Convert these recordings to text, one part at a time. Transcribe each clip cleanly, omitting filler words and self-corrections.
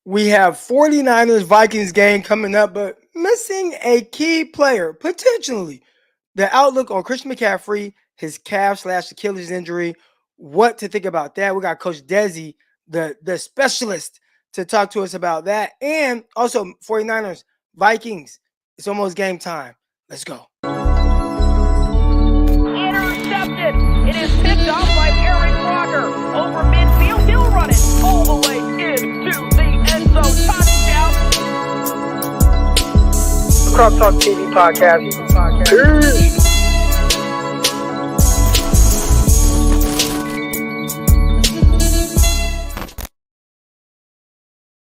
We have 49ers Vikings game coming up, but missing a key player, potentially. The outlook on Christian McCaffrey, his calf/Achilles injury, what to think about that. We got Coach Dezi, the specialist, to talk to us about that. And also 49ers Vikings. It's almost game time. Let's go. Intercepted. It is picked up by Aaron Crocker over midfield. He'll run it all the way into the end zone. Touchdown. Crock Talk TV podcast. Peace.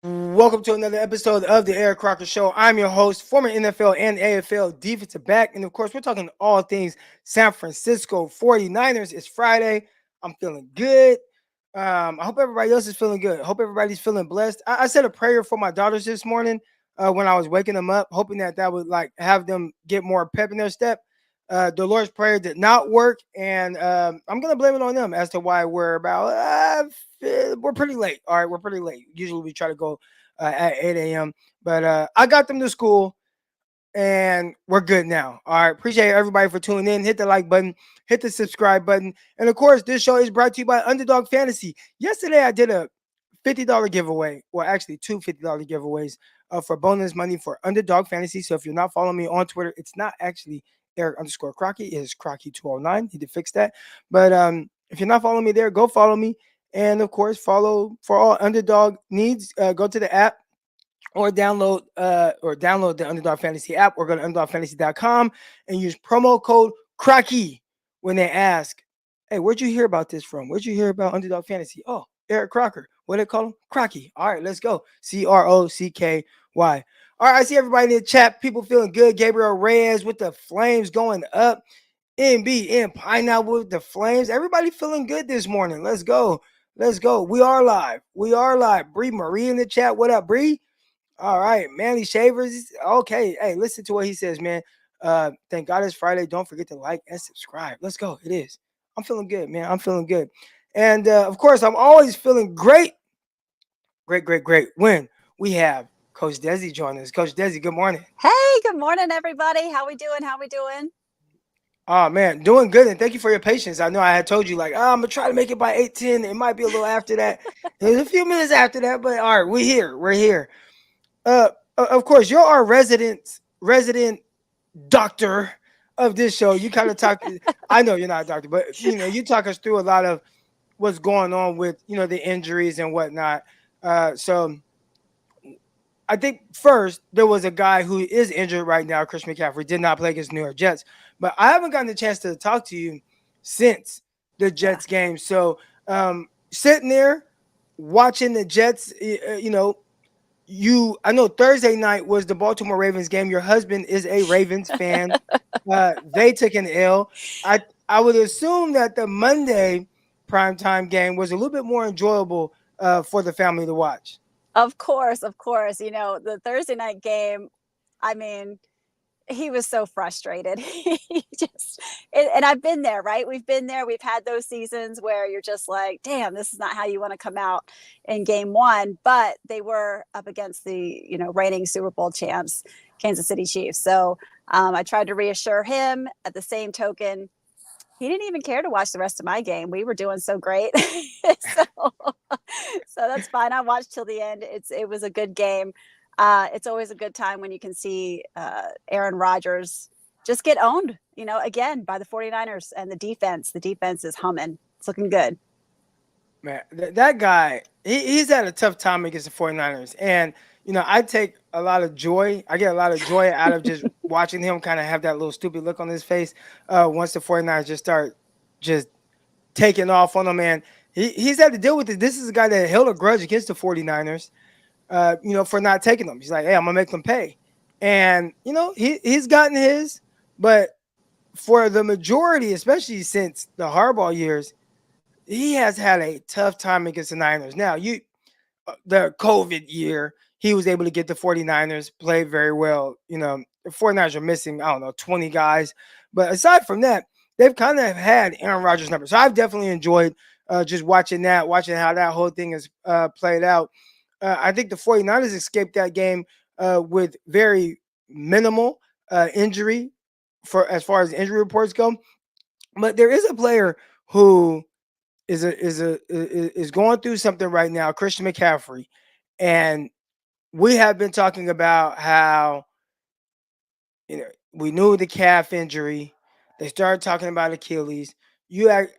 Welcome to another episode of the Eric Crocker Show. I'm your host, former NFL and AFL defensive back. And of course, we're talking all things San Francisco 49ers. It's Friday. I'm feeling good. I hope everybody else is feeling good. I hope everybody's feeling blessed. I said a prayer for my daughters this morning when I was waking them up, hoping that would have them get more pep in their step. The Lord's Prayer did not work, and I'm going to blame it on them as to why we're pretty late. All right, we're pretty late. Usually we try to go at 8 a.m. But I got them to school, and we're good now. All right, appreciate everybody for tuning in. Hit the like button, hit the subscribe button. And, of course, this show is brought to you by Underdog Fantasy. Yesterday I did a $50 giveaway, well, actually two $50 giveaways for bonus money for Underdog Fantasy. So if you're not following me on Twitter, it's not actually Eric_Crocky. It is Crocky209. He did fix that. But if you're not following me there, go follow me. And, of course, follow for all Underdog needs. Go to the app or download the Underdog Fantasy app or go to underdogfantasy.com and use promo code Crocky when they ask, hey, where'd you hear about this from? Where'd you hear about Underdog Fantasy? Oh, Eric Crocker. What do they call him? Crocky. All right, let's go. CROCKY. All right, I see everybody in the chat. People feeling good. Gabriel Reyes with the flames going up. NB Pineapple with the flames. Everybody feeling good this morning. Let's go. Let's go. We are live. Bree Marie in the chat. What up, Bree? All right. Manly Shavers. Okay. Hey, listen to what he says, man. Thank God it's Friday. Don't forget to like and subscribe. Let's go. It is. I'm feeling good, man. I'm feeling good. And, of course, I'm always feeling great. Great. When we have Coach Dezi join us. Coach Dezi, good morning. Hey, good morning, everybody. How we doing? Oh, man, doing good. And thank you for your patience. I know I had told you, I'm going to try to make it by 8:10. It might be a little after that. There's a few minutes after that, but all right, we're here. Of course, you're our resident doctor of this show. You kind of talk. I know you're not a doctor, but, you talk us through a lot of what's going on with, the injuries and whatnot. So I think first there was a guy who is injured right now. Chris McCaffrey did not play against New York Jets, but I haven't gotten a chance to talk to you since the Jets game. So sitting there watching the Jets, I know Thursday night was the Baltimore Ravens game. Your husband is a Ravens fan. They took an L. I would assume that the Monday primetime game was a little bit more enjoyable for the family to watch. Of course. The Thursday night game, I mean, he was so frustrated. And I've been there, right? We've been there. We've had those seasons where you're just like, damn, this is not how you want to come out in game one. But they were up against the, reigning Super Bowl champs, Kansas City Chiefs. So I tried to reassure him. At the same token, he didn't even care to watch the rest of my game. We were doing so great. So that's fine. I watched till the end. It was a good game. It's always a good time when you can see Aaron Rodgers just get owned, again by the 49ers and the defense. The defense is humming. It's looking good. Man, that guy, he's had a tough time against the 49ers. And, I take a lot of joy. I get a lot of joy out of just watching him kind of have that little stupid look on his face once the 49ers just start just taking off on him, man. He's had to deal with it. This is a guy that held a grudge against the 49ers, for not taking them. He's like, hey, I'm going to make them pay. And, he's gotten his. But for the majority, especially since the Harbaugh years, he has had a tough time against the Niners. Now, the COVID year, he was able to get the 49ers play very well. The 49ers are missing, 20 guys. But aside from that, they've kind of had Aaron Rodgers' numbers. So I've definitely enjoyed just watching how that whole thing is played out. I think the 49ers escaped that game with very minimal injury for as far as injury reports go. But there is a player who is going through something right now, Christian McCaffrey, and we have been talking about how we knew the calf injury. They started talking about Achilles.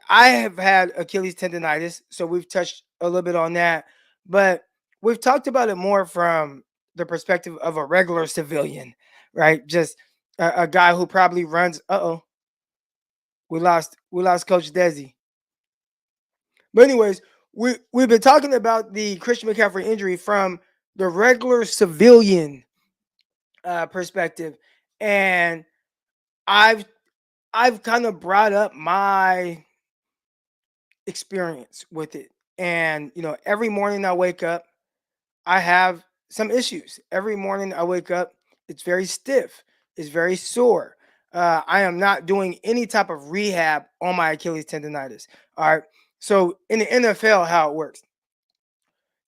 I have had Achilles tendonitis, so we've touched a little bit on that, but we've talked about it more from the perspective of a regular civilian, right? Just a guy who probably runs. We lost Coach Dezi. But anyways, we've been talking about the Christian McCaffrey injury from the regular civilian perspective, and I've I've kind of brought up my experience with it. And, every morning I wake up, I have some issues. Every morning I wake up, it's very stiff, it's very sore. I am not doing any type of rehab on my Achilles tendonitis. All right. So in the NFL, how it works,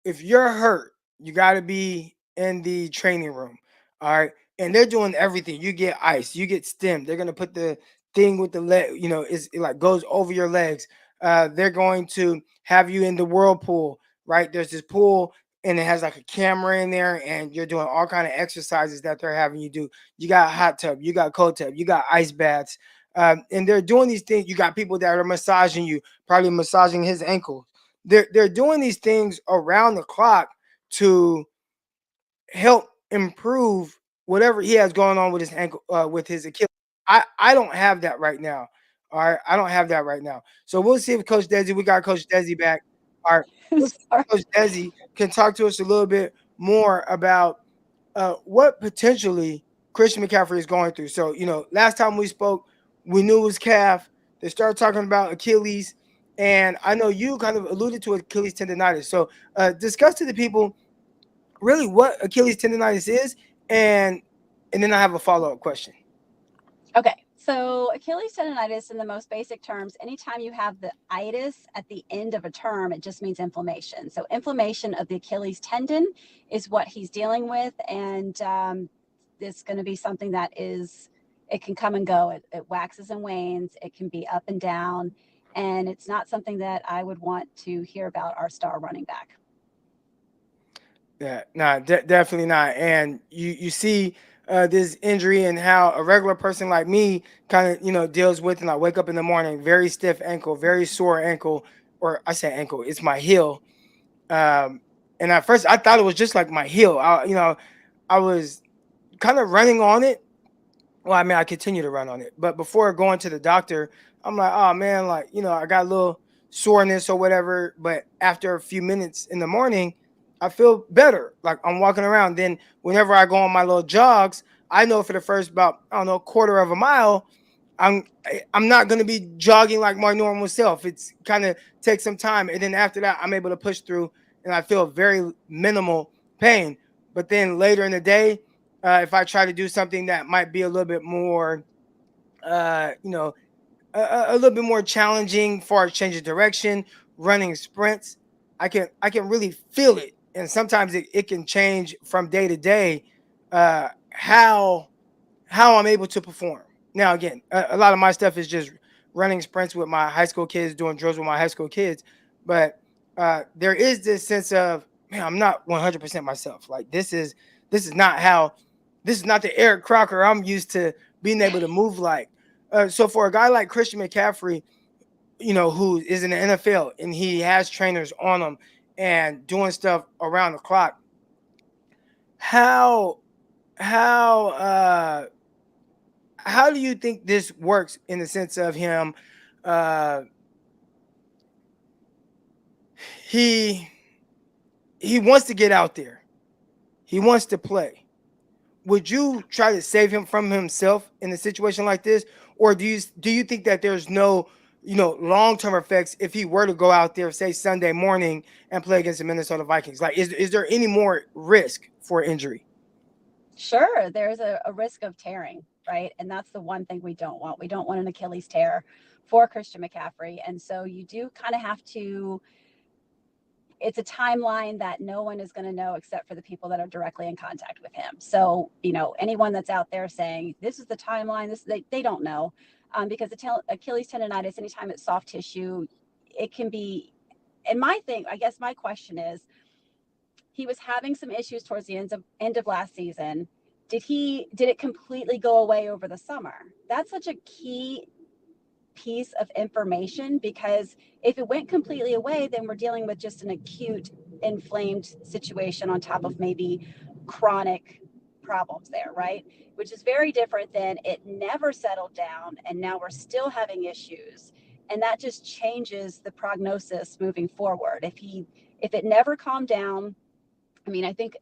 if you're hurt, you got to be in the training room. All right. And they're doing everything. You get ice, you get stim. They're going to put the thing with the leg, it like goes over your legs. They're going to have you in the whirlpool, right? There's this pool and it has like a camera in there and you're doing all kind of exercises that they're having you do. You got a hot tub, you got cold tub, you got ice baths. And they're doing these things. You got people that are massaging you, probably massaging his ankle. They're doing these things around the clock to help improve whatever he has going on with his ankle, with his Achilles. I don't have that right now. All right, I don't have that right now. So we'll see if Coach Dezi. We got Coach Dezi back. All right, we'll see Sorry. if Coach Dezi can talk to us a little bit more about what potentially Christian McCaffrey is going through. So last time we spoke, we knew it was calf. They started talking about Achilles, and I know you kind of alluded to Achilles tendonitis. So discuss to the people really what Achilles tendonitis is, and then I have a follow up question. Okay, so Achilles tendonitis, in the most basic terms, anytime you have the itis at the end of a term, it just means inflammation. So inflammation of the Achilles tendon is what he's dealing with, and it's going to be something that it can come and go. It waxes and wanes. It can be up and down, and it's not something that I would want to hear about our star running back. Yeah, nah, definitely not. And you see this injury and how a regular person like me kind of deals with, and I wake up in the morning, very stiff ankle, very sore ankle, or I say ankle, it's my heel. Um, and at first I thought it was just like my heel. I was kind of running on it. Well, I mean, I continue to run on it, but before going to the doctor, I'm like, oh man, like I got a little soreness or whatever. But after a few minutes in the morning, I feel better. Like I'm walking around. Then whenever I go on my little jogs, I know for the first about I don't know quarter of a mile, I'm I'm not gonna be jogging like my normal self. It's kind of takes some time, and then after that, I'm able to push through, and I feel very minimal pain. But then later in the day, if I try to do something that might be a little bit more, uh, you know, a little bit more challenging for a change of direction, running sprints, I can really feel it, and sometimes it can change from day to day uh, how I'm able to perform. Now, again, a lot of my stuff is just running sprints with my high school kids, doing drills with my high school kids, but there is this sense of man, I'm not 100% myself. Like this is not how this is not the Eric Crocker I'm used to being able to move like. So for a guy like Christian McCaffrey, who is in the NFL and he has trainers on him and doing stuff around the clock, how how uh how do you think this works in the sense of him uh he he wants to get out there. He wants to play. Would you try to save him from himself in a situation like this, or do you think that there's no long-term effects if he were to go out there say Sunday morning and play against the Minnesota Vikings? Like is there any more risk for injury? Sure, there's a risk of tearing, right? And that's the one thing we don't want. We don't want an Achilles tear for Christian McCaffrey. And so you do kind of have to it's a timeline that no one is going to know except for the people that are directly in contact with him. So, anyone that's out there saying this is the timeline, they don't know, because Achilles tendonitis, anytime it's soft tissue, it can be. And I guess my question is, he was having some issues towards the end of last season. Did it completely go away over the summer? That's such a key piece of information, because if it went completely away, then we're dealing with just an acute inflamed situation on top of maybe chronic problems there, right? Which is very different than it never settled down and now we're still having issues. And that just changes the prognosis moving forward. If it never calmed down, I mean, I think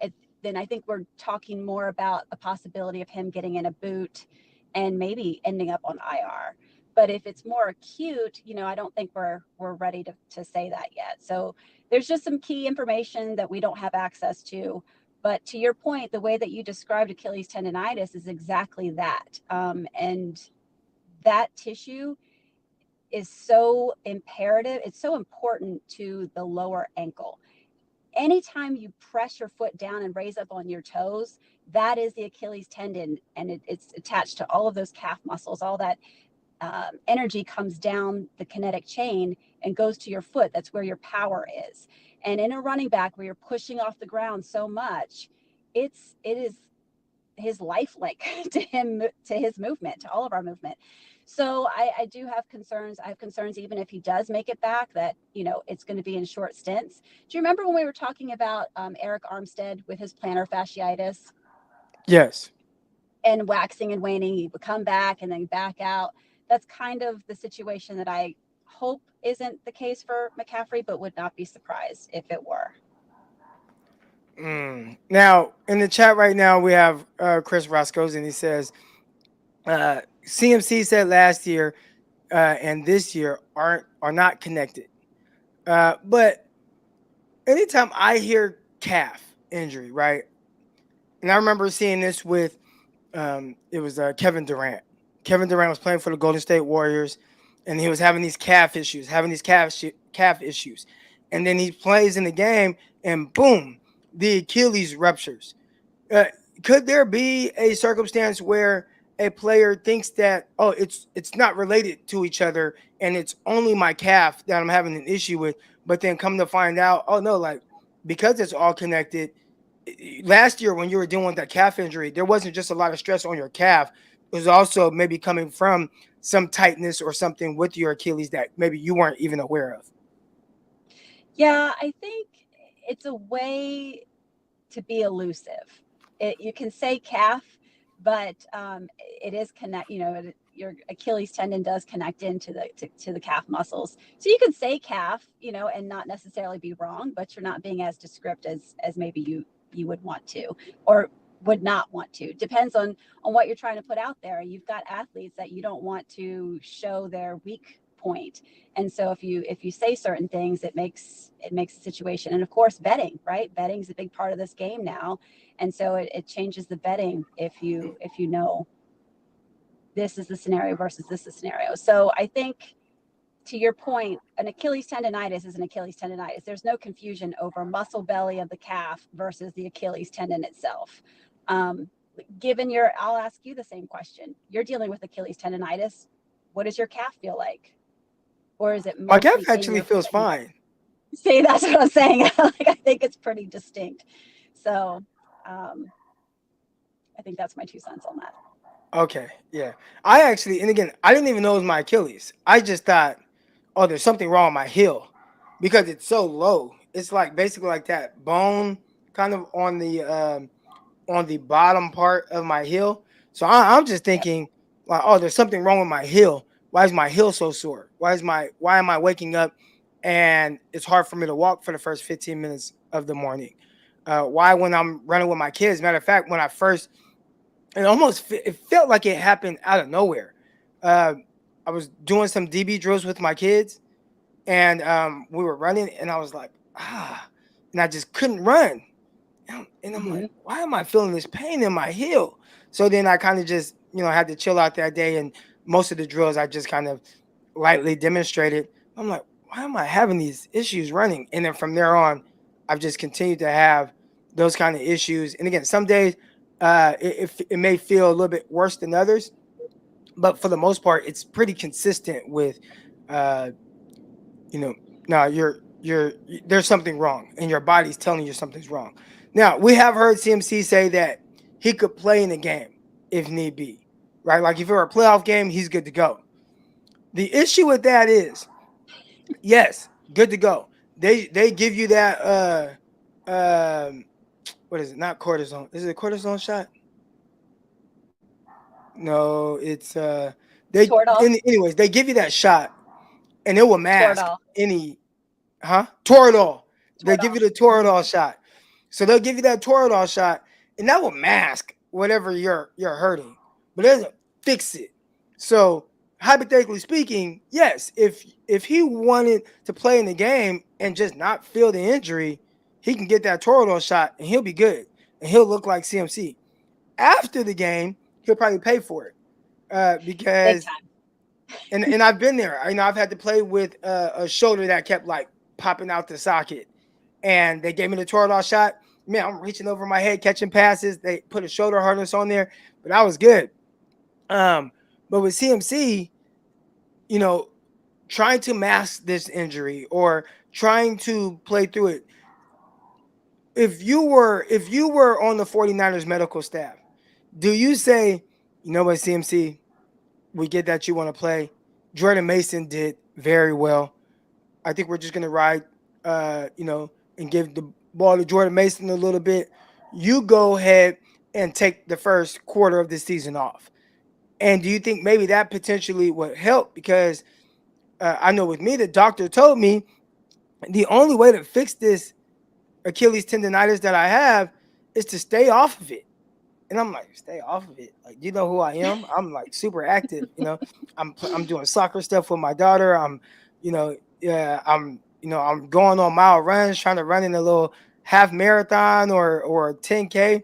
we're talking more about a possibility of him getting in a boot and maybe ending up on IR. But if it's more acute, I don't think we're ready to say that yet. So there's just some key information that we don't have access to. But to your point, the way that you described Achilles tendonitis is exactly that. And that tissue is so imperative. It's so important to the lower ankle. Anytime you press your foot down and raise up on your toes, that is the Achilles tendon, and it's attached to all of those calf muscles. All that energy comes down the kinetic chain and goes to your foot. That's where your power is. And in a running back where you're pushing off the ground so much, it is his life link to his movement, to all of our movement. So I do have concerns. I have concerns even if he does make it back, that, it's going to be in short stints. Do you remember when we were talking about Eric Armstead with his plantar fasciitis? Yes. And waxing and waning, he would come back and then back out. That's kind of the situation that I hope isn't the case for McCaffrey, but would not be surprised if it were. Now, in the chat right now, we have Chris Roscoe, and he says, CMC said last year and this year are not connected. But anytime I hear calf injury, right, and I remember seeing this with it was Kevin Durant. Kevin Durant was playing for the Golden State Warriors, and he was having these calf issues, and then he plays in the game, and boom, the Achilles ruptures. Could there be a circumstance where a player thinks that, it's not related to each other, and it's only my calf that I'm having an issue with, but then come to find out, oh no, like, because it's all connected. Last year when you were dealing with that calf injury, there wasn't just a lot of stress on your calf. It was also maybe coming from some tightness or something with your Achilles that maybe you weren't even aware of. Yeah, I think it's a way to be elusive. You can say calf, but it is connect. Your Achilles tendon does connect into the calf muscles. So you can say calf, and not necessarily be wrong, but you're not being as descriptive as maybe you would want to, or would not want to. Depends on what you're trying to put out there. You've got athletes that you don't want to show their weak point. And so if you say certain things, it makes the situation. And of course, betting, right? Betting is a big part of this game now. And so it changes the betting if you know this is the scenario versus this is the scenario. So I think, to your point, an Achilles tendonitis is an Achilles tendonitis. There's no confusion over muscle belly of the calf versus the Achilles tendon itself. I'll ask you the same question. You're dealing with Achilles tendonitis. What does your calf feel like? Or is it my calf actually feels fine? See, that's what I'm saying. I think it's pretty distinct. So I think that's my 2 cents on that. Okay, yeah. I didn't even know it was my Achilles. I just thought, there's something wrong with my heel because it's so low. It's like basically like that bone kind of on the bottom part of my heel. So I'm just thinking, like, there's something wrong with my heel. Why is my heel so sore? Why am I waking up and it's hard for me to walk for the first 15 minutes of the morning? Why when I'm running with my kids? Matter of fact, when I first, it felt like it happened out of nowhere. I was doing some DB drills with my kids, and we were running, and I was like, and I just couldn't run. And I'm like, why am I feeling this pain in my heel? So then I kind of just, had to chill out that day, and most of the drills I just kind of lightly demonstrated. I'm like, why am I having these issues running? And then from there on, I've just continued to have those kind of issues. And again, some days it may feel a little bit worse than others, but for the most part, it's pretty consistent with, uh, you know, no, there's something wrong, and your body's telling you something's wrong. Now we have heard CMC say that he could play in a game if need be, right? Like if it were a playoff game, he's good to go. The issue with that is, yes, good to go. They give you that what is it? Not cortisone. Is it a cortisone shot? No, it's Toradol. anyways, they give you that shot and it will mask Toradol. any Toradol. They give Toradol. you the Toradol shot. So they'll give you that Toradol shot and that will mask whatever you're hurting. But it doesn't fix it. So hypothetically speaking, yes, if he wanted to play in the game and just not feel the injury, he can get that Toradol shot and he'll be good. And he'll look like CMC. After the game, he'll probably pay for it. Because and I've been there. I've had to play with a shoulder that kept like popping out the socket, and they gave me the Toradol shot. Man, I'm reaching over my head catching passes. They put a shoulder harness on there, but I was good. But with CMC, trying to mask this injury or trying to play through it. If you were on the 49ers medical staff, do you say, you know what, CMC, we get that you want to play. Jordan Mason did very well. I think we're just going to ride, and give the ball to Jordan Mason a little bit. You go ahead and take the first quarter of the season off. And do you think maybe that potentially would help? Because I know with me, the doctor told me the only way to fix this Achilles tendonitis that I have is to stay off of it. And I'm like, stay off of it. Like, you know who I am? I'm like super active. I'm doing soccer stuff with my daughter. I'm going on mile runs, trying to run in a little half marathon or 10K.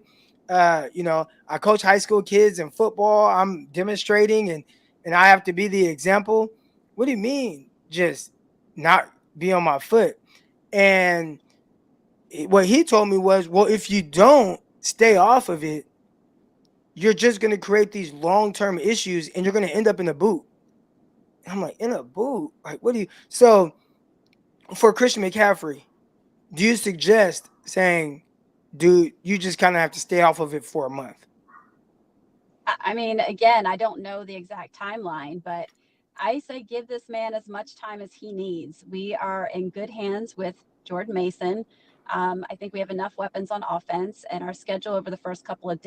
I coach high school kids in football. I'm demonstrating and I have to be the example. What do you mean? Just not be on my foot. And what he told me was, well, if you don't stay off of it, you're just going to create these long-term issues and you're going to end up in a boot. And I'm like, in a boot? Like, what do you? So for Christian McCaffrey, do you suggest saying, dude, you just kind of have to stay off of it for a month? I mean, again, I don't know the exact timeline, but I say give this man as much time as he needs. We are in good hands with Jordan Mason. I think we have enough weapons on offense, and our schedule over the first couple of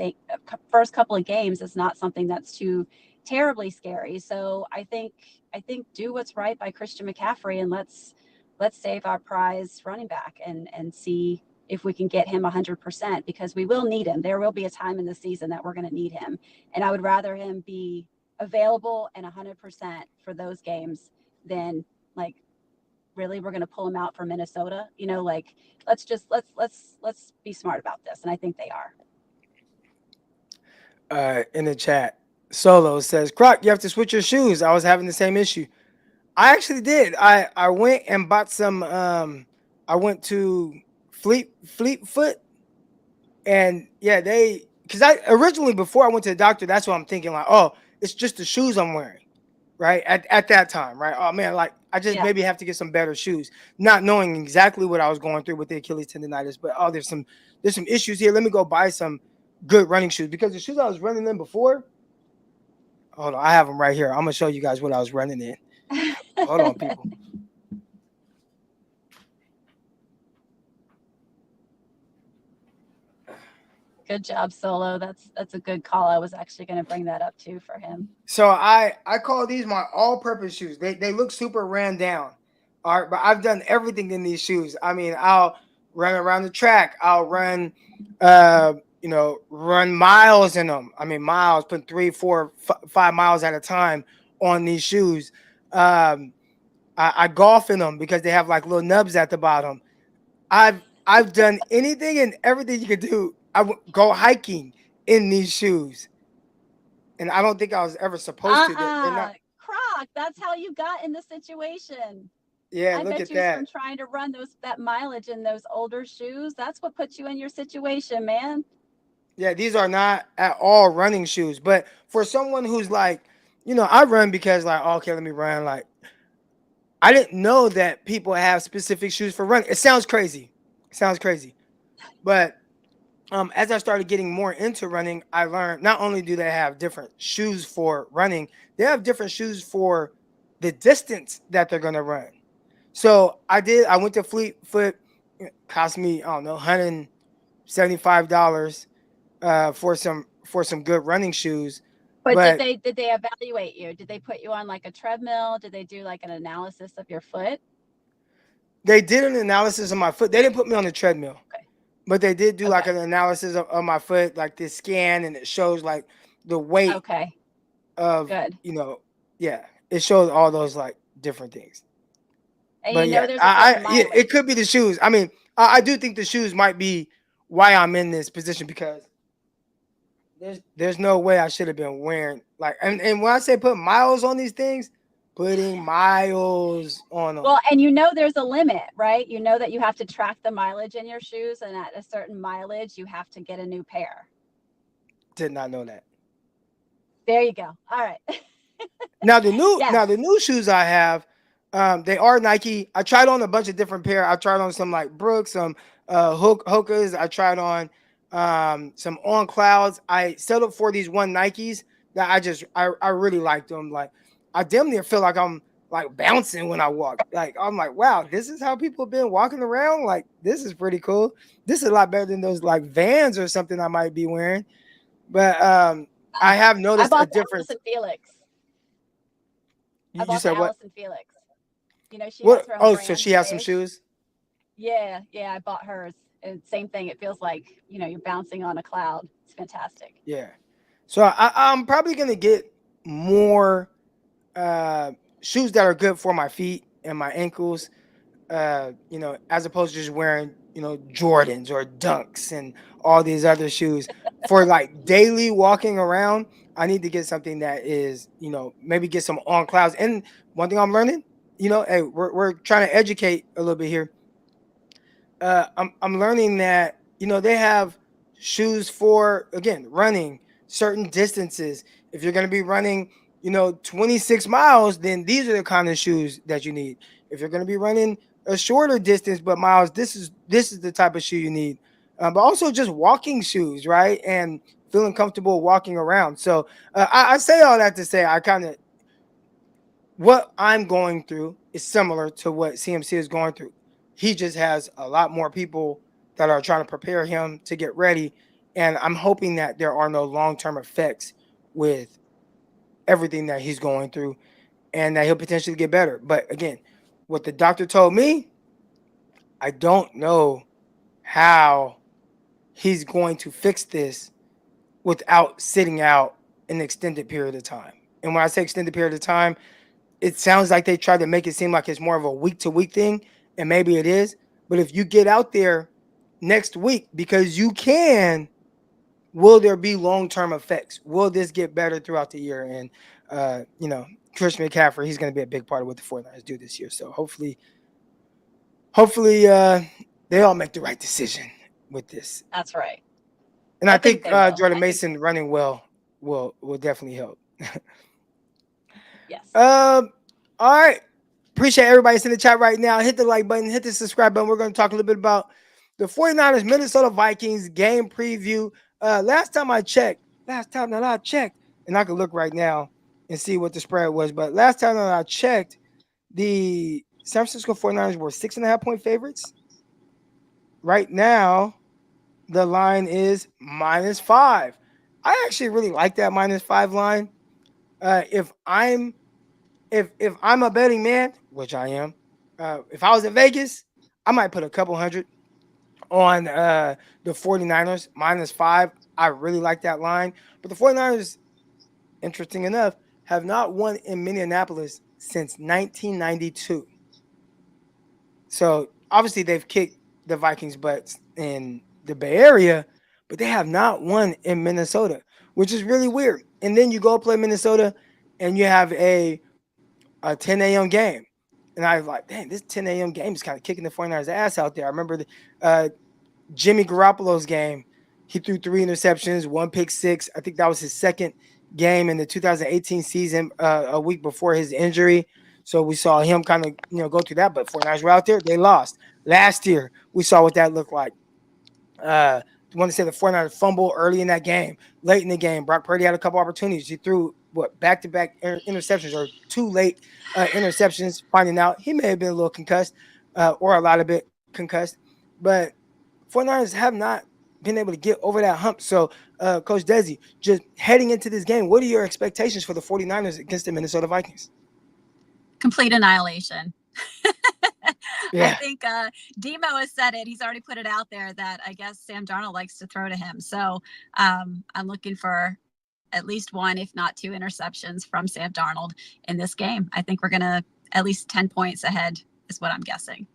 games is not something that's too terribly scary. So I think do what's right by Christian McCaffrey, and let's save our prize running back and see if we can get him 100%, because we will need him. There will be a time in the season that we're going to need him, and I would rather him be available and 100% for those games than like, really, we're going to pull him out for Minnesota. Let's be smart about this. And I think they are. In the chat, Solo says, Croc, you have to switch your shoes. I was having the same issue. I actually did. I went and bought some, I went to Fleetfoot. And yeah, because I originally, before I went to the doctor, that's what I'm thinking, like, oh, it's just the shoes I'm wearing. Right. At that time. Right. Oh man, like I just maybe have to get some better shoes, not knowing exactly what I was going through with the Achilles tendonitis. But there's some issues here. Let me go buy some good running shoes, because the shoes I was running in before. Hold on, I have them right here. I'm gonna show you guys what I was running in. Hold on, people. Good job, Solo. That's a good call. I was actually going to bring that up too for him. So I call these my all-purpose shoes. They look super ran down. All right, but I've done everything in these shoes. I mean, I'll run around the track. I'll run run miles in them. I mean, miles, put 3, 4, 5 miles at a time on these shoes. I golf in them because they have like little nubs at the bottom. I've done anything and everything you could do. I would go hiking in these shoes, and I don't think I was ever supposed to. Croc, that's how you got in the situation. Yeah, I look bet at you it's from that. trying to run that mileage in those older shoes. That's what puts you in your situation, man. Yeah, these are not at all running shoes. But for someone who's like, I run because like, okay, let me run. Like, I didn't know that people have specific shoes for running. It sounds crazy. It sounds crazy. But as I started getting more into running, I learned not only do they have different shoes for running, they have different shoes for the distance that they're gonna run. So I did. I went to Fleet Foot. It cost me, I don't know, $175 for some good running shoes. But did But they evaluate you? Did they put you on like a treadmill? Did they do like an analysis of your foot? they did an analysis of my foot. They didn't put me on the treadmill, Okay. but they did do like Okay. an analysis of my foot, like this scan, and it shows like the weight Okay. of, Good. yeah, it shows all those like different things. And But you know yeah, there's a certain it mileage. could be the shoes. I mean, I do think the shoes might be why I'm in this position, because there's no way I should have been wearing like, and when I say put miles on these things, putting miles on them. Well, and you know there's a limit, right? You know that you have to track the mileage in your shoes, and at a certain mileage, you have to get a new pair. Did not know that. There you go. All right. Now the new Yes. now the new shoes I have, they are Nike. I tried on a bunch of different pair. I tried on some like Brooks, some Hokas. I tried on some On Clouds. I settled for these one Nikes that I really liked them. Like, I damn near feel like I'm like bouncing when I walk. Like, I'm like, wow, this is how people have been walking around. Like, this is pretty cool. This is a lot better than those like Vans or something I might be wearing. But I have I noticed a bought the difference. Allison Felix. I You bought the said what? Allison Felix. You know, she has What? her own Oh, so brand, she has some Sage. shoes. Yeah, yeah, I bought hers. And same thing. It feels like, you're bouncing on a cloud. It's fantastic. Yeah. So I'm probably gonna get more uh, shoes that are good for my feet and my ankles. As opposed to just wearing, Jordans or Dunks and all these other shoes for like daily walking around. I need to get something that is, maybe get some On Clouds. And one thing I'm learning, hey, we're trying to educate a little bit here. I'm learning that they have shoes for, again, running certain distances. If you're going to be running 26 miles, then these are the kind of shoes that you need. If you're going to be running a shorter distance but miles, this is the type of shoe you need. But also just walking shoes, right? And feeling comfortable walking around. So I say all that to say, I kind of, what I'm going through is similar to what CMC is going through. He just has a lot more people that are trying to prepare him to get ready. And I'm hoping that there are no long term effects with everything that he's going through, and that he'll potentially get better. But again, what the doctor told me, I don't know how he's going to fix this without sitting out an extended period of time. And when I say extended period of time, it sounds like they try to make it seem like it's more of a week to week thing, and maybe it is. But if you get out there next week, because you can, will there be long term effects? Will this get better throughout the year? And Christian McCaffrey, he's going to be a big part of what the 49ers do this year. So hopefully, they all make the right decision with this. That's right. And I I think think they will. Jordan I think Mason running well will definitely help. yes. All right. Appreciate everybody in the chat right now. Hit the like button, hit the subscribe button. We're going to talk a little bit about the 49ers Minnesota Vikings game preview. Last time I checked, and I can look right now and see what the spread was. But last time that I checked, the San Francisco 49ers were 6.5-point favorites. Right now, the line is -5. I actually really like that -5 line. If I'm a betting man, which I am, if I was in Vegas, I might put a couple hundred on the 49ers -5. I really like that line. But the 49ers, interesting enough, have not won in Minneapolis since 1992. So obviously they've kicked the Vikings' butts in the Bay Area, but they have not won in Minnesota, which is really weird. And then you go play Minnesota and you have a 10 a.m. game. And I was like, dang, this 10 a.m. game is kind of kicking the 49ers ass out there. I remember uh, Jimmy Garoppolo's game. He threw 3 interceptions, 1 pick 6. I think that was his second game in the 2018 season, a week before his injury. So we saw him kind of, go through that. But 49ers were out there. They lost. Last year, we saw what that looked like. I want to say the 49ers fumble early in that game, late in the game. Brock Purdy had a couple opportunities. He threw back-to-back interceptions or 2 late interceptions. Finding out he may have been a little concussed or a lot of bit concussed, but 49ers have not been able to get over that hump. So, Coach Dezi, just heading into this game, what are your expectations for the 49ers against the Minnesota Vikings? Complete annihilation. I Yeah. think Demo has said it. He's already put it out there that I guess Sam Darnold likes to throw to him. So I'm looking for at least 1, if not 2 interceptions from Sam Darnold in this game. I think we're going to at least 10 points ahead is what I'm guessing.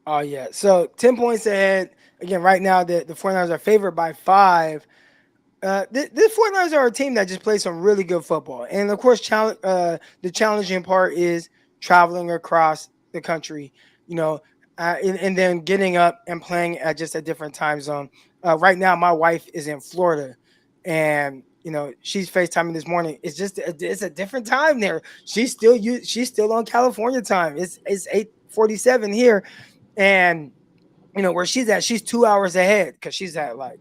Oh, yeah. So 10 points ahead. Again, right now, the 49ers are favored by 5. The 49ers are a team that just plays some really good football. And, of course, the challenging part is traveling across the country, and then getting up and playing at just a different time zone. Right now, my wife is in Florida, and she's FaceTiming this morning. It's a different time there. She's still on California time. It's 8:47 here, and where she's at, she's 2 hours ahead because she's at like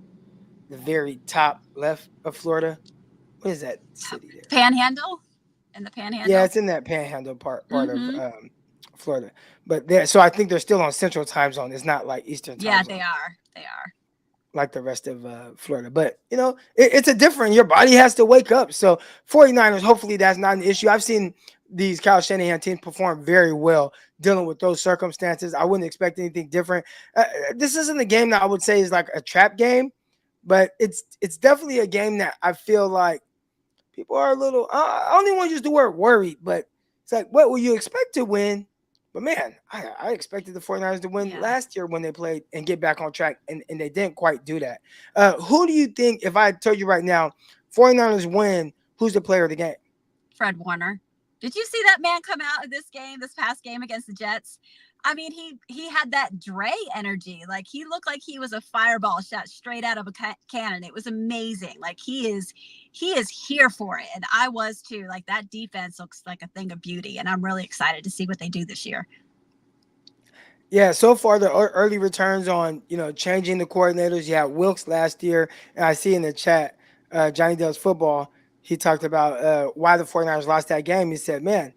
the very top left of Florida. What is that city there? Panhandle? In the Panhandle? Yeah, it's in that Panhandle part of Mm-hmm. Florida. But so I think they're still on Central Time Zone. It's not like Eastern Time Yeah, Zone. they are. They are. Like the rest of Florida. But, it's a different. Your body has to wake up. So 49ers, hopefully that's not an issue. I've seen these Kyle Shanahan teams perform very well dealing with those circumstances. I wouldn't expect anything different. This isn't a game that I would say is like a trap game, but it's definitely a game that I feel like people are a little, I don't even want to use the word worried, but it's like, what will you expect to win? But man, I expected the 49ers to win last year when they played and get back on track, and they didn't quite do that. Who do you think, if I told you right now, 49ers win, who's the player of the game? Fred Warner. Did you see that man come out in this past game against the Jets? I mean, he had that Dre energy. Like, he looked like he was a fireball shot straight out of a cannon. It was amazing. Like, he is here for it. And I was too. Like, that defense looks like a thing of beauty. And I'm really excited to see what they do this year. Yeah, so far the early returns on, changing the coordinators. You had Wilkes last year, and I see in the chat, Johnny Does Football, he talked about why the 49ers lost that game. He said, man,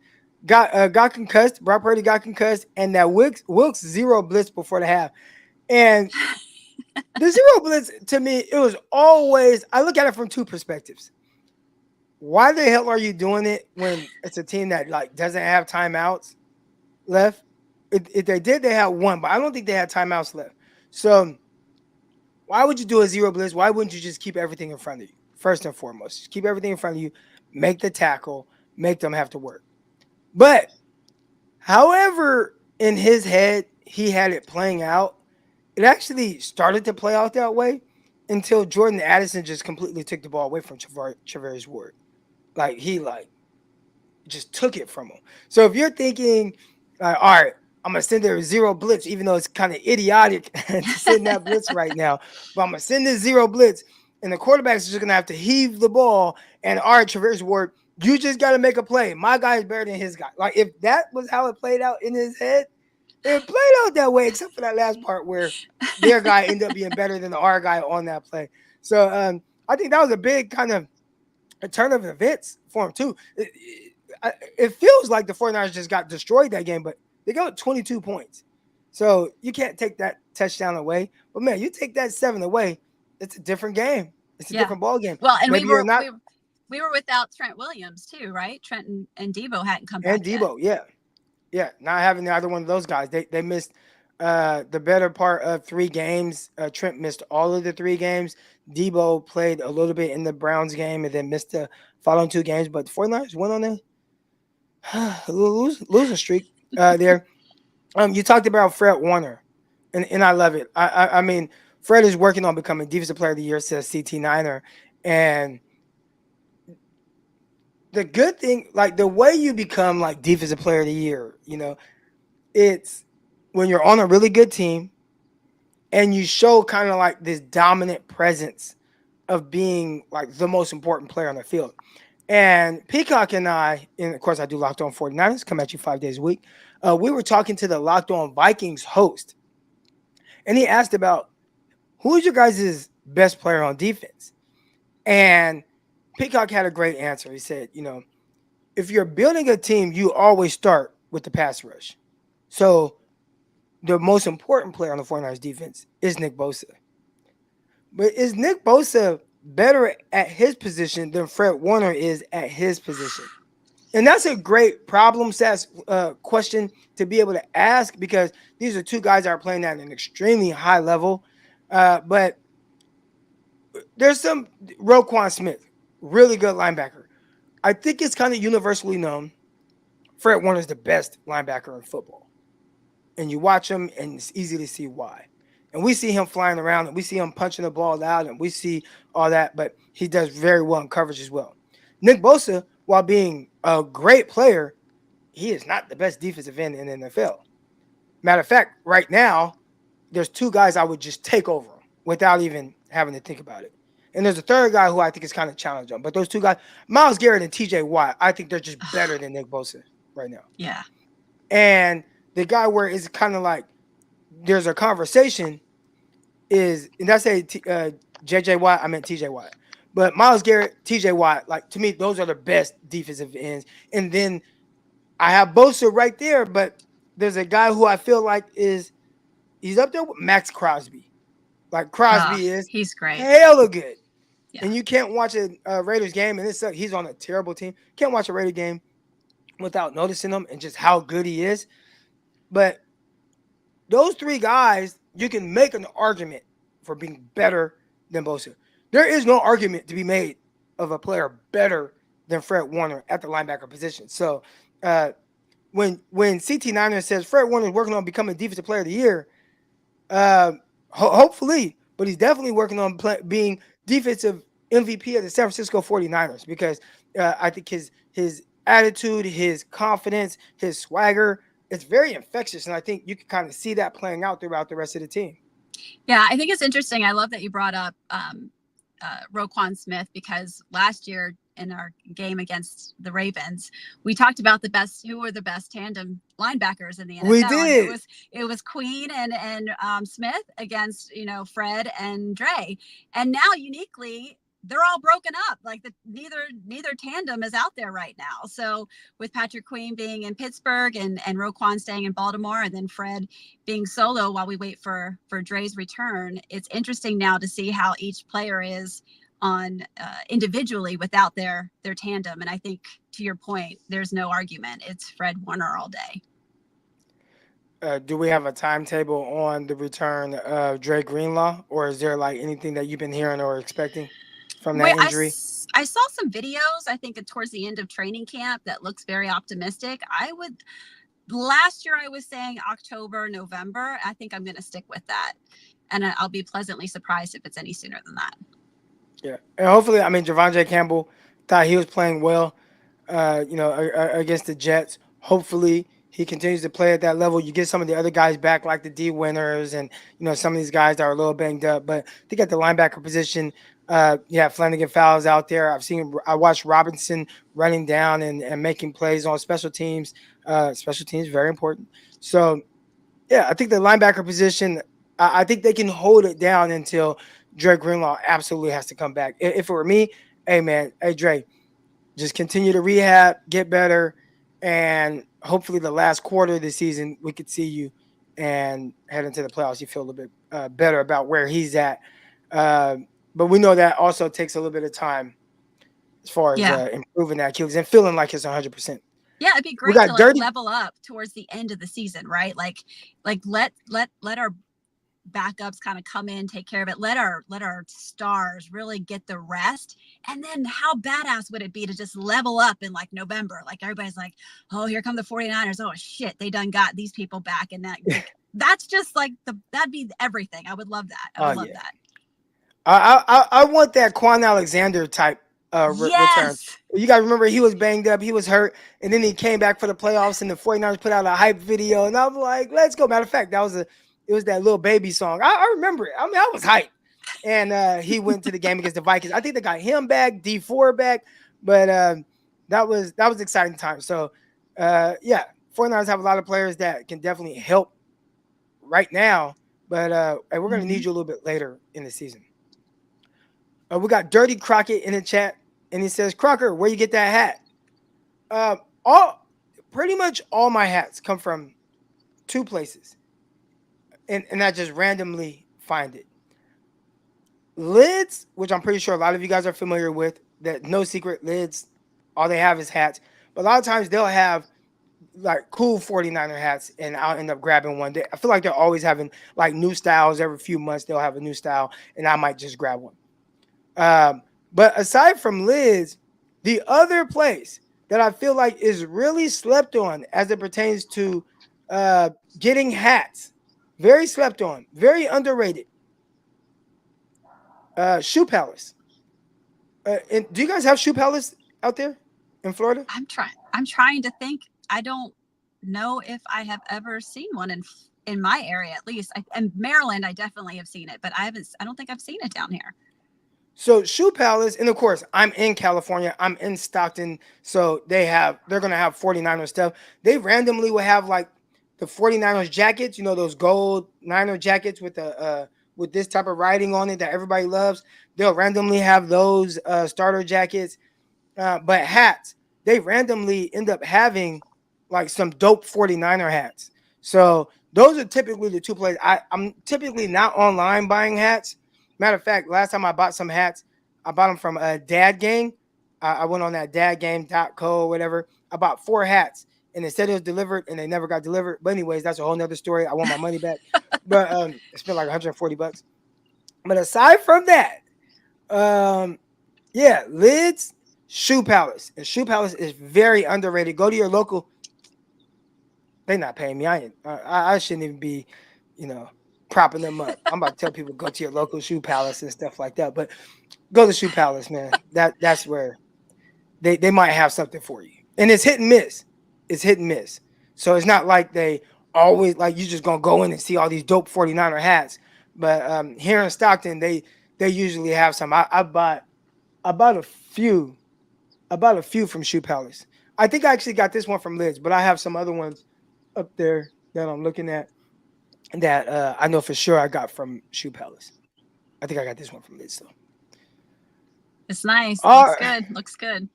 got concussed. Brock Purdy got concussed, and that Wilkes zero blitz before the half. And the zero blitz, to me, it was always, I look at it from 2 perspectives. Why the hell are you doing it when it's a team that like doesn't have timeouts left? If they did, they had 1, but I don't think they had timeouts left. So why would you do a zero blitz? Why wouldn't you just keep everything in front of you? First and foremost, just keep everything in front of you, make the tackle, make them have to work. But however, in his head, he had it playing out. It actually started to play out that way until Jordan Addison just completely took the ball away from Charvarius Ward. Like, he just took it from him. So if you're thinking, all right, I'm going to send a zero blitz, even though it's kind of idiotic to send that blitz right now, but I'm going to send this zero blitz, and the quarterback's just going to have to heave the ball, and all right, Charvarius Ward, you just got to make a play. My guy is better than his guy. Like, if that was how it played out in his head, it played out that way, except for that last part where their guy ended up being better than our guy on that play. So I think that was a big kind of a turn of events for him, too. It feels like the 49ers just got destroyed that game, but they got 22 points. So you can't take that touchdown away. But, man, you take that 7 away, it's a different game. It's a different ball game. Well, and maybe we were without Trent Williams, too, right? Trent and Debo hadn't come back and Debo, yet. Yeah, not having either one of those guys. They missed the better part of 3 games. Trent missed all of the 3 games. Debo played a little bit in the Browns game and then missed the following 2 games. But the 49ers went on a losing streak there. You talked about Fred Warner, and I love it. I mean, Fred is working on becoming Defensive Player of the Year, says CT Niner. And the good thing, like the way you become like defensive player of the year, it's when you're on a really good team and you show kind of like this dominant presence of being like the most important player on the field. And Peacock and I, and of course I do Locked On 49ers, come at you 5 days a week. We were talking to the Locked On Vikings host, and he asked about who's your guys' best player on defense. And Peacock had a great answer. He said, if you're building a team, you always start with the pass rush. So the most important player on the 49ers defense is Nick Bosa. But is Nick Bosa better at his position than Fred Warner is at his position? And that's a great problem set question to be able to ask, because these are two guys that are playing at an extremely high level. But there's some Roquan Smith, really good linebacker. I think it's kind of universally known Fred Warner is the best linebacker in football. And you watch him, and it's easy to see why. And we see him flying around, and we see him punching the ball out, and we see all that, but he does very well in coverage as well. Nick Bosa, while being a great player, he is not the best defensive end in the NFL. Matter of fact, right now, there's two guys I would just take over him without even having to think about it. And there's a third guy who I think is kind of challenging. But those two guys, Myles Garrett and TJ Watt, I think they're just better than Nick Bosa right now. Yeah. And the guy where it's kind of like there's a conversation is, and that's JJ Watt, I meant TJ Watt. But Myles Garrett, TJ Watt, like to me, those are the best defensive ends. And then I have Bosa right there, but there's a guy who I feel like he's up there with Max Crosby. Like Crosby he's great. Hella good. Yeah. And you can't watch a Raiders game, and he's on a terrible team. Can't watch a Raider game without noticing him and just how good he is. But those three guys, you can make an argument for being better than Bosa. There is no argument to be made of a player better than Fred Warner at the linebacker position. So when CT Niner says Fred Warner is working on becoming Defensive Player of the Year, hopefully, but he's definitely working on being defensive MVP of the San Francisco 49ers, because I think his attitude, his confidence, his swagger, it's very infectious, and I think you can kind of see that playing out throughout the rest of the team. Yeah, I think it's interesting. I love that you brought up Roquan Smith, because last year in our game against the Ravens, we talked about who were the best tandem linebackers in the NFL. We did. And it was Queen and Smith against Fred and Dre, and now uniquely they're all broken up. Like neither tandem is out there right now. So with Patrick Queen being in Pittsburgh and Roquan staying in Baltimore, and then Fred being solo while we wait for Dre's return, it's interesting now to see how each player is on individually without their tandem. And I think, to your point, there's no argument. It's Fred Warner all day. Do we have a timetable on the return of Dre Greenlaw, or is there like anything that you've been hearing or expecting from that injury? I saw some videos, I think towards the end of training camp, that looks very optimistic. Last year I was saying October, November. I think I'm going to stick with that. And I'll be pleasantly surprised if it's any sooner than that. Yeah. And hopefully, Javonte Campbell thought he was playing well, against the Jets. Hopefully he continues to play at that level. You get some of the other guys back, like the D Winners and, some of these guys that are a little banged up. But I think at the linebacker position, Flanagan Fowles out there. I watched Robinson running down and making plays on special teams. Special teams, very important. So, I think the linebacker position, I think they can hold it down until Dre Greenlaw absolutely has to come back. If it were me, hey, Dre, just continue to rehab, get better, and hopefully the last quarter of the season we could see you and head into the playoffs. You feel a little bit better about where he's at. But we know that also takes a little bit of time as far as improving that Achilles and feeling like it's 100%. Yeah, it'd be great to level up towards the end of the season, right? Like let our backups kind of come in, take care of it. Let our stars really get the rest. And then how badass would it be to just level up in like November? Like everybody's like, oh, here come the 49ers. Oh shit, they done got these people back. And that's just like that'd be everything. I would love that. I would love that. I want that Quan Alexander type return. Yes. You guys remember he was banged up, he was hurt, and then he came back for the playoffs, and the 49ers put out a hype video, and I was like, let's go. Matter of fact, it was that little baby song. I remember it. I mean, I was hyped. And he went to the game against the Vikings. I think they got him back, D4 back, but that was exciting time. So yeah, 49ers have a lot of players that can definitely help right now, but and we're gonna need you a little bit later in the season. We got Dirty Crockett in the chat, and he says, Crocker, where you get that hat? Pretty much all my hats come from two places, and I just randomly find it. Lids, which I'm pretty sure a lot of you guys are familiar with, that no secret lids, all they have is hats. But a lot of times they'll have like cool 49er hats, and I'll end up grabbing one. I feel like they're always having like new styles every few months. They'll have a new style, and I might just grab one. But aside from lids, the other place that I feel like is really slept on as it pertains to getting hats, very slept on, very underrated. Shoe Palace. And do you guys have Shoe Palace out there in Florida? I'm trying to think. I don't know if I have ever seen one in my area, at least. In Maryland, I definitely have seen it, but I don't think I've seen it down here. So Shoe Palace, and of course, I'm in California. I'm in Stockton, so they're gonna have 49ers stuff. They randomly will have like the 49ers jackets, those gold Niner jackets with the with this type of writing on it that everybody loves. They'll randomly have those starter jackets, but hats, they randomly end up having like some dope 49er hats. So those are typically the two places. I'm typically not online buying hats. Matter of fact, last time I bought some hats, I bought them from a Dad Gang. I went on that dadgame.co or whatever. I bought 4 hats, and they said it was delivered, and they never got delivered. But anyways, that's a whole nother story. I want my money back. But I spent like $140. But aside from that, yeah, lids, Shoe Palace. And Shoe Palace is very underrated. Go to your local. They're not paying me. I shouldn't even be, propping them up. I'm about to tell people go to your local Shoe Palace and stuff like that. But go to Shoe Palace, man. That's where they might have something for you. And it's hit and miss. It's hit and miss. So it's not like they always like you just gonna go in and see all these dope 49er hats. But here in Stockton, they usually have some. I bought a few from Shoe Palace. I think I actually got this one from Lids, but I have some other ones up there that I'm looking at that I know for sure I got from Shoe Palace. I think I got this one from Lids though. It's nice. Looks good.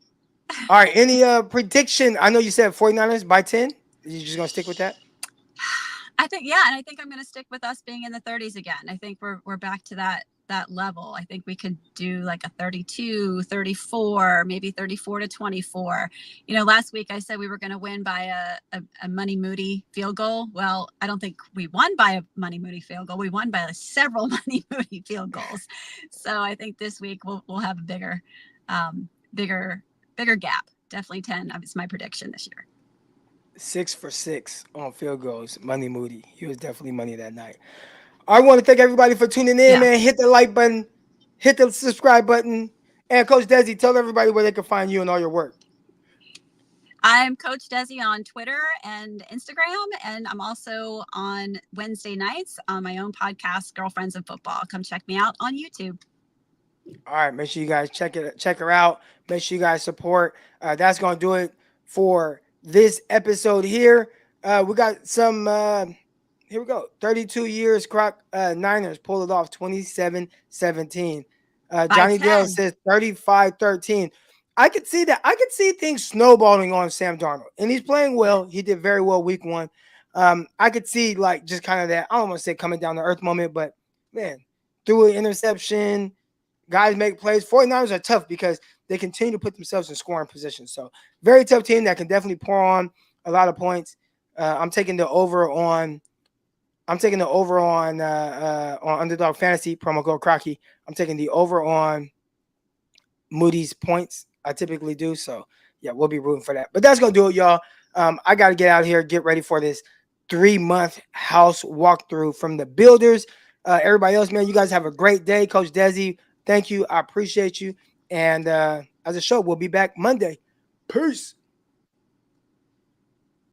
All right. Any prediction? I know you said 49ers by 10. Are you just gonna stick with that? I think, yeah, and I think I'm going to stick with us being in the 30s again. I think we're back to that level. I think we could do like a 32, 34, maybe 34-24. Last week I said we were going to win by a Money Moody field goal. Well, I don't think we won by a Money Moody field goal. We won by several Money Moody field goals. So I think this week we'll have a bigger gap. Definitely 10. It's my prediction this year. 6 for 6 on field goals. Money Moody. He was definitely money that night. I want to thank everybody for tuning in, man. Hit the like button, hit the subscribe button. And Coach Dezi, tell everybody where they can find you and all your work. I'm Coach Dezi on Twitter and Instagram, and I'm also on Wednesday nights on my own podcast, Girlfriends of Football. Come check me out on YouTube. All right, make sure you guys check her out. Make sure you guys support. That's going to do it for this episode here. We got some here we go. 32 years Croc Niners pulled it off 27-17. Johnny Dale says 35-13. I could see that. I could see things snowballing on Sam Darnold. And he's playing well. He did very well week 1. I could see like just kind of that, I don't want to say coming down to earth moment, but man, threw an interception. Guys make plays. 49ers are tough because they continue to put themselves in scoring positions. So very tough team that can definitely pour on a lot of points. I'm taking the over on Underdog Fantasy, promo code Crocky. I'm taking the over on Moody's points. I typically do. So yeah, we'll be rooting for that. But that's gonna do it, y'all. I gotta get out here, get ready for this 3-month house walkthrough from the builders. Everybody else, man, you guys have a great day. Coach Dezi, thank you. I appreciate you. And as a show. We'll be back Monday. Peace.